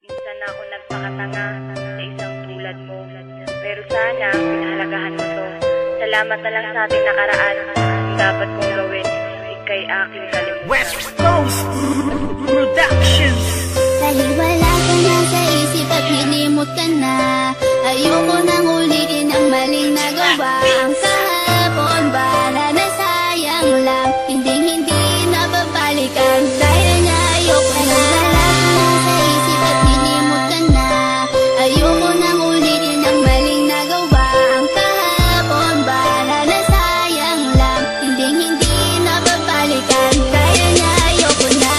Minsan ako nagpakatanga sa isang tulad mo. Pero sana, pinahalagahan mo to. Salamat na lang sa ating nakaraan. Ang dapat kong gawin, ika'y aking kalimutan. West Coast Productions. Dahil wala ka na sa isip at nilimot ka na, ayoko nang ulitin ang maling nagawa. Ang kahapon bala na sayang lang, hindi na babalikan. Dahil nga ayoko na. Wala ka na sa isip at nilimot ka na, ayoko nang ulitin ang maling nagawa. Ang kahapon bala na sayang lang, hindi na babalikan. Dahil nga ayoko na.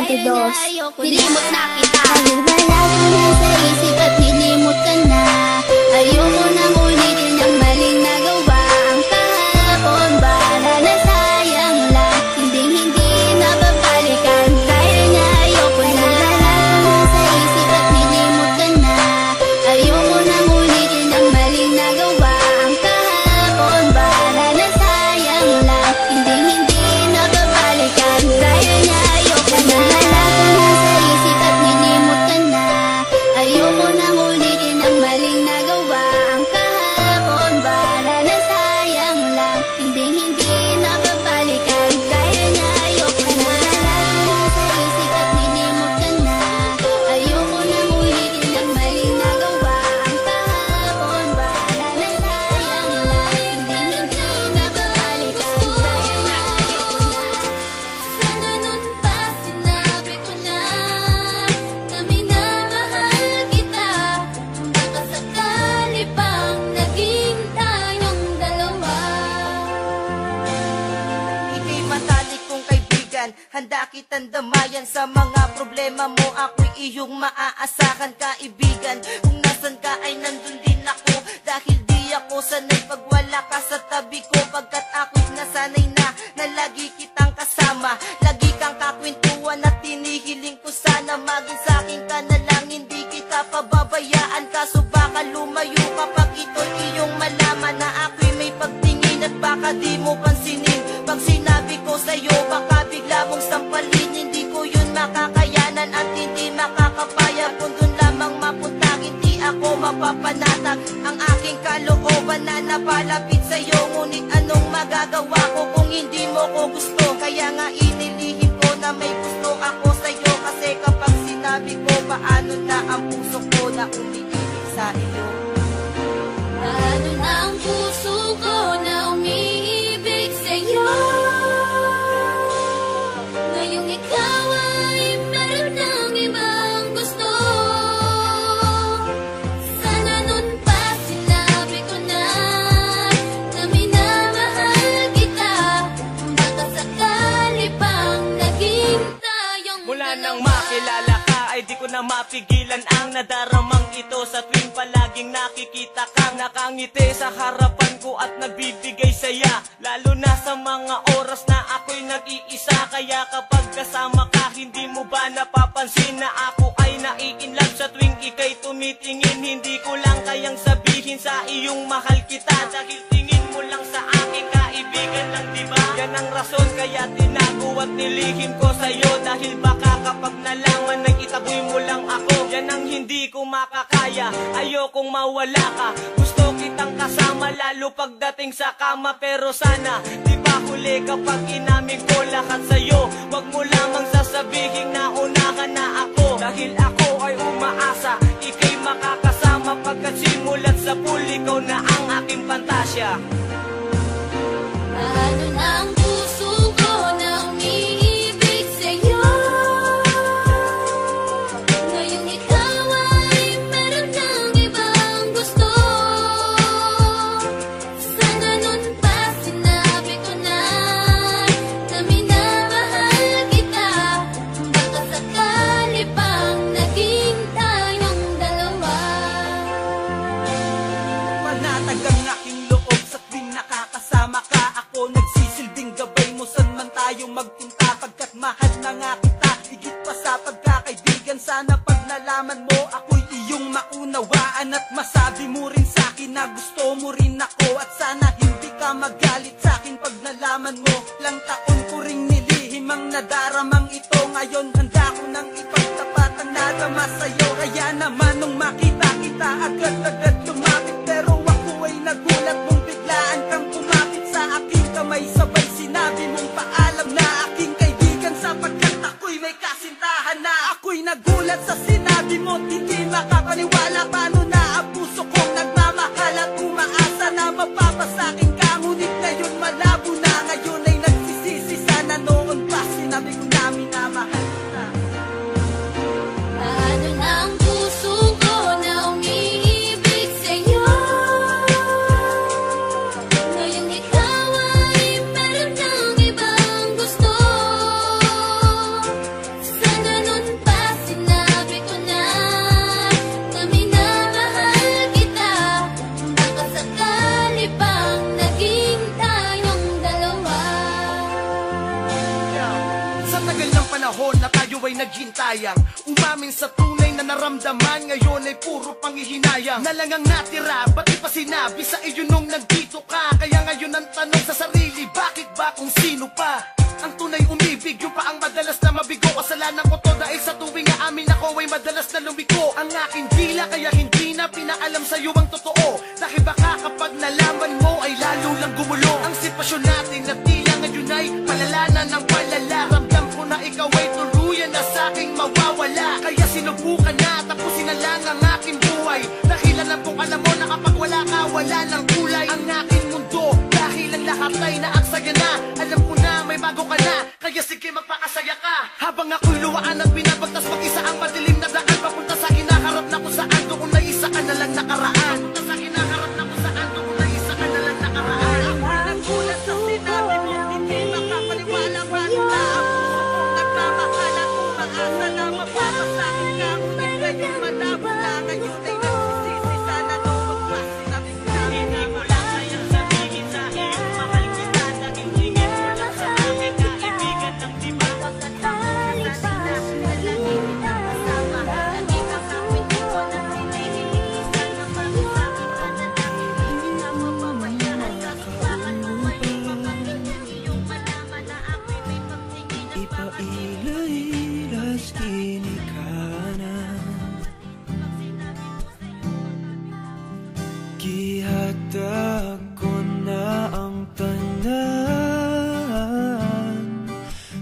22. Nilimot na kita. Dahil wala ka na sa isip at nilimot ka na. Ayoko nang ulitin ang maling nagawa. Ang kahapon bala na sayang lang. Hindi na babalikan. Dahil nga ayoko na. Wala ka na sa isip at nilimot ka na. Ayoko nang ulitin ang maling nagawa. Ang kahapon bala na sayang lang. Hindi na babalikan. Dahil nga ayoko na. Wala ka na sa isip at nilimot ka na. Ayoko nang ulitin ang maling nagawa. Ang kahapon bala na sayang lang. Hindi na babalikan. Dahil nga ayoko na. Wala ka na sa isip at nilimot ka na. Ayoko nang ulitin ang maling nagawa. Ang kahapon bala na sayang lang. Hindi na babalikan. Dahil nga ayoko na. Sana nun pa sinabi ko na minamahal kita. Baka sakali pang naging tayong dalawa. Ika'y matalik kong kaibigan, handa kitang damayan sa mga problema mo. Ako'y iyong maaasahan kaibigan. Kung nasan ka ay nandun din ako. Dahil di ako sanay pag wala ka sa tabi ko. Pagkat ako'y nasanay na lagi kitang kasama. Lagi kang kakwentuhan at tinihiling ko sana maging sa'kin ka na lang. Hindi kita pababayaan, kaso baka lumayo kapag ito'y iyong malaman na ako'y may pagtingin at baka di mo pansinin. Pag sinabi ko sa'yo baka bigla mong sampalin. Hindi ko yun makakayanan at hindi makakapaya. Kung dun lamang mapunta hindi ako mapapanatag. Ang aking kalooban na napalapit sa'yo. Ngunit anong magagawa ko kung hindi mo ko gusto? Kaya nga inilihim ko na may gusto ako sa'yo. Kasi kapag sinabi ko paano na ang puso ko na umiibig sa iyo. Paano na ang puso ko na umiibig sa'yo? Ngayong ikaw ay meron ng ibang gusto. Sana nun pa sinabi ko na minamahal kita. Baka sakali pang naging tayong Mula dalawa. nang makilala ka ay di ko na mapigilan ang nadaramang ito. Sa tuwing palaging nakikita kang nakangiti sa harapan ko at nagbibigay saya. Lalo na sa mga oras na ako'y nag-iisa. Kaya kapag kasama ka hindi mo ba napapansin na ako ay nai-inlove sa tuwing ika'y tumitingin. Hindi ko lang kayang sabihin sa iyong mahal kita. Dahil tingin mo lang sa akin kaibigan lang, diba? Yan ang rason kaya tinago at nilihim ko sa'yo. Dahil baka kapag nalaman na itaboy mo lang ako, yan ang hindi ko makakaya. Ayokong mawala ka, gusto kitang kasama lalo pagdating sa kama. Pero sana di ba huli kapag inamin ko lahat sa'yo. Wag mo lamang sasabihin na unahan na ako. Dahil ako ay umaasa ika'y makakasama. Pagkat simulat sa pool ikaw na ang aking pantasya. Paano na ang puso ko na umiibig sa'yo? Ngayong ikaw ay meron ng ibang gusto. Sana nun pa sinabi ko na minamahal kita. Baka sakali pang naging tayong dalawa. Panatag ang aking loob sa tuwing nakakasama ka. Ako nagsisilbing gabay mo saan man tayo magpunta. Pagkat mahal na nga kita, higit pa sa pagkakaibigan. Sana pag nalaman mo ako'y iyong maunawaan. At masabi mo rin sa'kin na gusto mo rin ako. At sana hindi ka magalit sa'kin pag nalaman mo. Lang taon ko ring nilihim ang nadaramang ito. Ngayon handa ko nang ipagtapat ang nadama sa'yo. Kaya naman nung makita kita agad-agad lumapit. Pero ako ay nagulat mong biglaan kang kumapit sa aking kamay. Sabay sinabi mong paalam na aking kaibigan. Sapagkat ako'y may kasintahan na. Ako'y nagulat sa sinabi mo, hindi makapaniwala. Paano na ang puso kong nagmamahal at umaasa na mapapasakin ka. Ngunit tayo ay naghintayang umamin sa tunay na naramdaman. Ngayon ay puro panghihinayang na lang ang natira. Ba't di pa sinabi sa iyo nung nandito ka? Kaya ngayon ang tanong sa sarili, bakit ba kung sino pa ang tunay umibig? Yung pa ang madalas na mabigo. Kasalanan ko to dahil sa tuwing na amin ako ay madalas na lumiko ang aking dila. Kaya hindi na pinaalam sa'yo ang totoo, dahil baka kapag nalaman mo ay lalo lang gumulo ang sitwasyon natin na tila ngayon ay palala na ng palala. Ramdam ko na ikaw ay tuluyan na sa'king mawawala. Kaya sinubukan na tapusin na lang ang aking buhay, dahil alam kong alam mo na kapag wala ka wala ng kulay ang aking mundo. Dahil ang lahat ay naaksaya na, alam ko na may bago ka na, kaya sige magpakasaya ka. Habang ako'y luwaan at binabagtas mag-isa ang madilim na daan papunta sa kinaharap na kung saan doon na isa ka na lang nakaraan. Papunta sa kinaharap na kung saan doon na isa ka na lang nakaraan. Ako'y nagulat sa sinabi mo, hindi makapaniwala paano na ang puso ko nagmamahal at umaasa na mapapasakin ka. Ngunit ngayon malabo na, ngayon ay nagsisisi. Sana nung magpasinabi ka. Hindi mo lang kayang sabihin sa iyo, mahal kita, naging tingin mo lang sa akin, kaibigan ng diba? Pagkatalik pa, nalangin na kasama. Lagi ka kapit ko na pinahilisan na pag-usapin ka na namin. Hindi na mapabayaan kahit bakit mo may ipapakinggan. Iyong malaman na ako'y may pagtingin at Ipailay-las kinikanan, gihatag ko na ang tanan,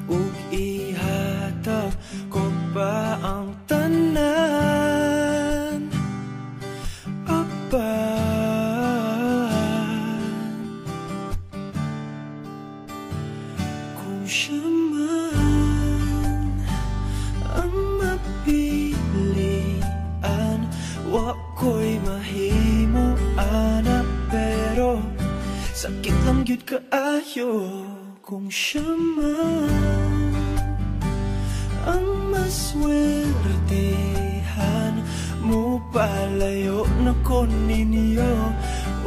ug ihatag ko pa ang tanan. Apan kung siya man ang mapilian, wako'y mahimo ana, pero sakit lang gyud kaayo kung siya man ang maswertehan mo. Palayo na ko ninyo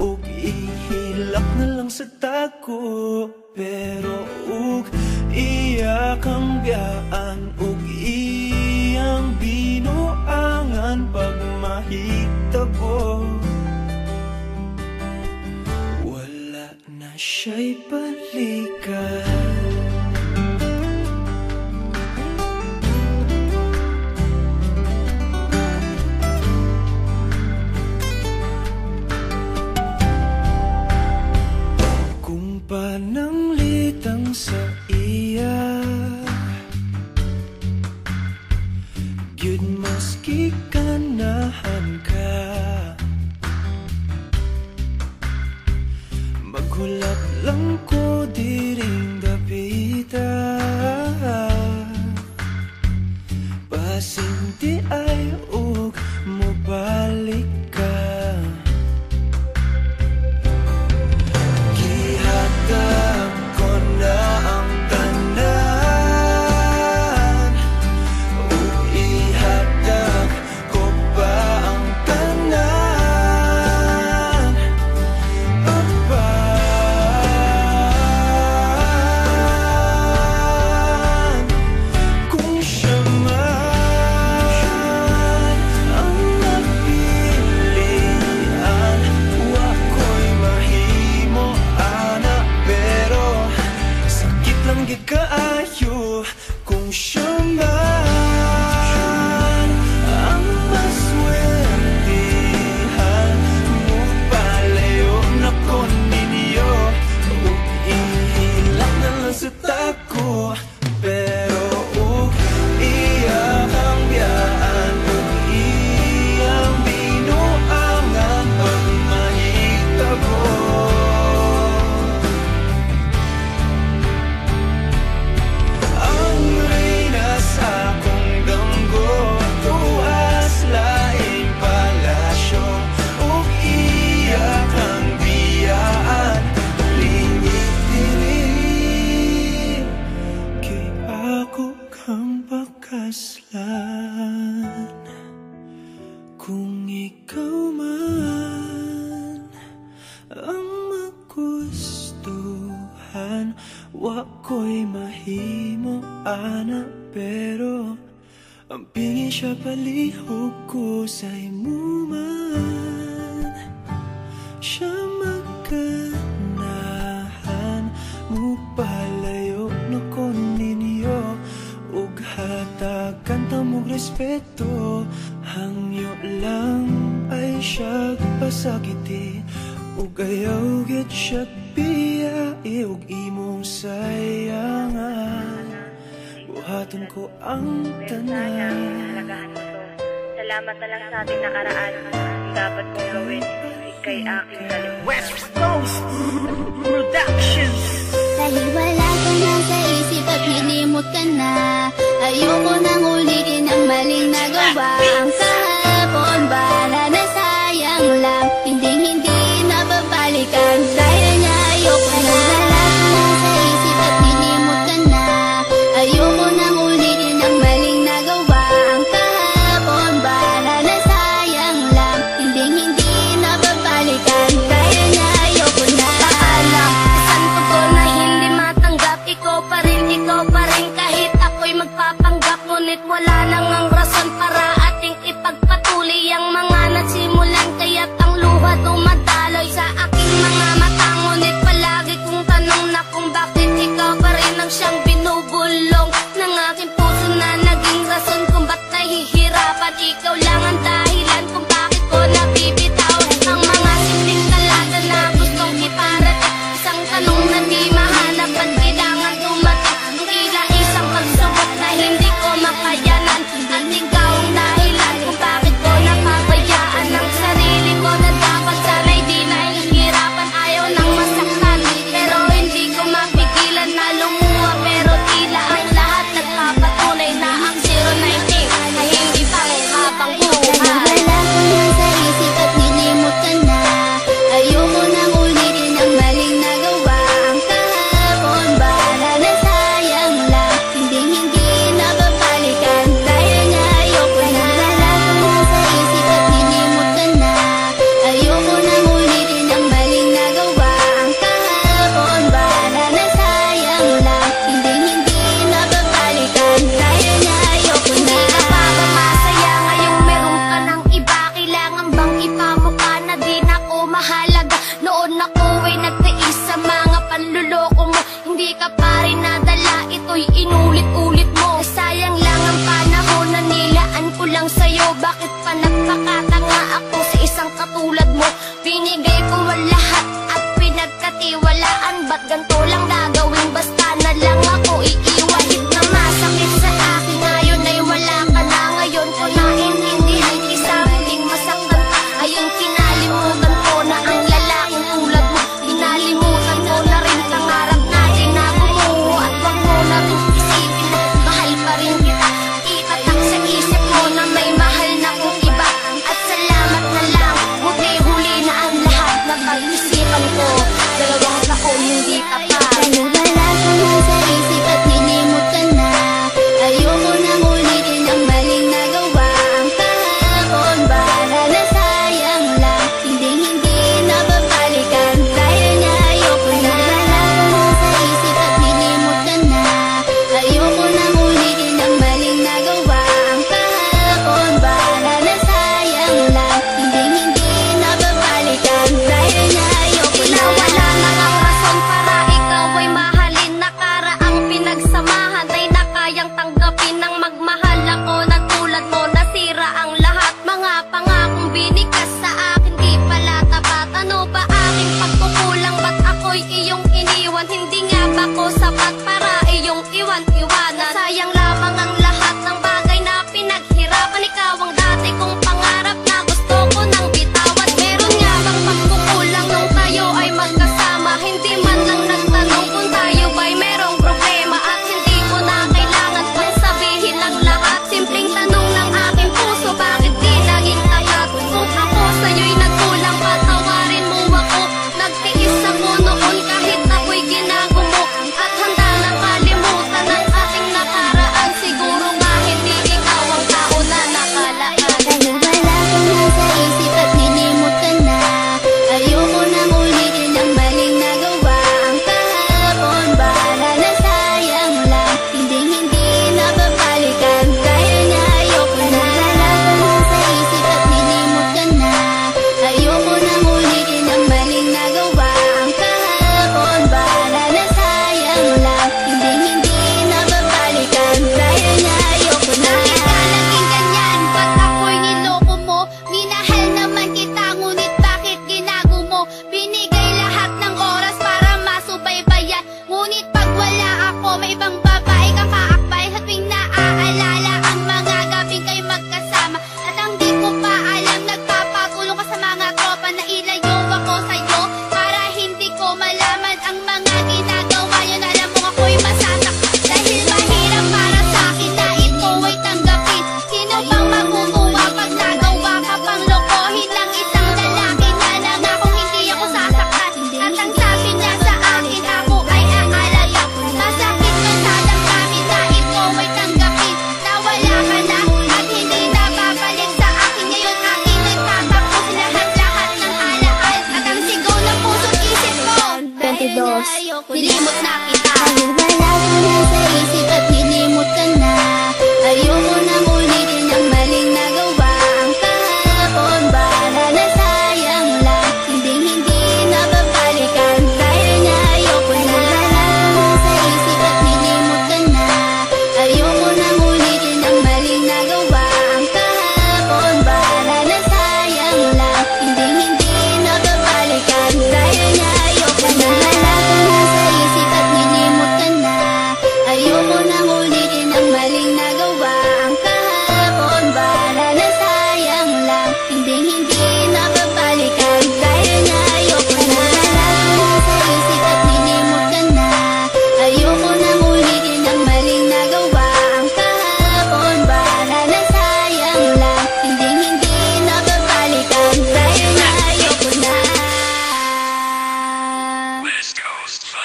ug ihilak na lang sa tako, pero ug iya kang biyaan ug iyang binuangan pag mahitabo. Wala na siya'y balikan. Kung pananglitang sa iya, gyud maski kanahan ka, maghulap lang ko diring dapita. Pasinti ay ug mobalik ka. Gihatag ko na ang tanan, ug ihatag ko pa ang tanan. Apan kung siya man ang napilian, wako'y mahimo ana, pero sakit lang gid kaayo kung siya man ang maswertehan mo. Palayo na ko ninyo ug ihilak na lang sa tako, pero ug iya kang biyaan ug iyang binuangan pag mahitabo. Ang reyna sa akong damgo, tuas laing palasyo, ug iya kang biyaan lingit diri. Kay ako kang pakaslan, kung ikaw man ang magustuhan, wako'y mahimo ana, pero ang pingin siya palihog ko sa imuman. Siya magkanahan mo palayo na ko ninyo, ug hatagan ta mong respeto. Hangyo lang ay siya pasakiti, ug ayaw git siya biyai, ug imong sayangan buhaton ko ang Pero sana tanan. pinahalagahan mo to. Salamat na lang sa ating nakaraan. Ang dapat kong gawin ay kay aking kalimutan. West Coast Productions. Dahil wala ka na sa isip at nilimot ka na, ayoko nang ulitin ang maling nagawa. Ang kahapon bala na sayang lang, hindi na babalikan. Dahil nga ayoko na. Wala ka na sa isip at nilimot ka na, ayoko nang ulitin ang maling nagawa. Ang kahapon bala na sayang lang, hindi na babalikan. Dahil nga ayoko na. Paalam, isang tugon na hindi matanggap. Ikaw pa rin kahit ako'y magpapanggap. Ngunit wala nang ang rason para ating ipagpatuloy ang mga nagsimulan. Kaya't ang luha dumadaloy sa aking mga mata. Ngunit palagi kong tanong na kung bakit ikaw pa rin ang siyang binubulong ng aking puso na naging rason kung ba't nahihirapan. Ikaw lang ang dahilan kung bakit ko nabibitaw ang mga simpleng talata na gustong iparating. Isang tanong na di mahanap at kailangan dumating. Tila isang pagsubok na hindi ko makayanan.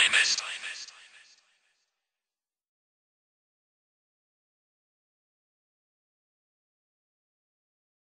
Finest.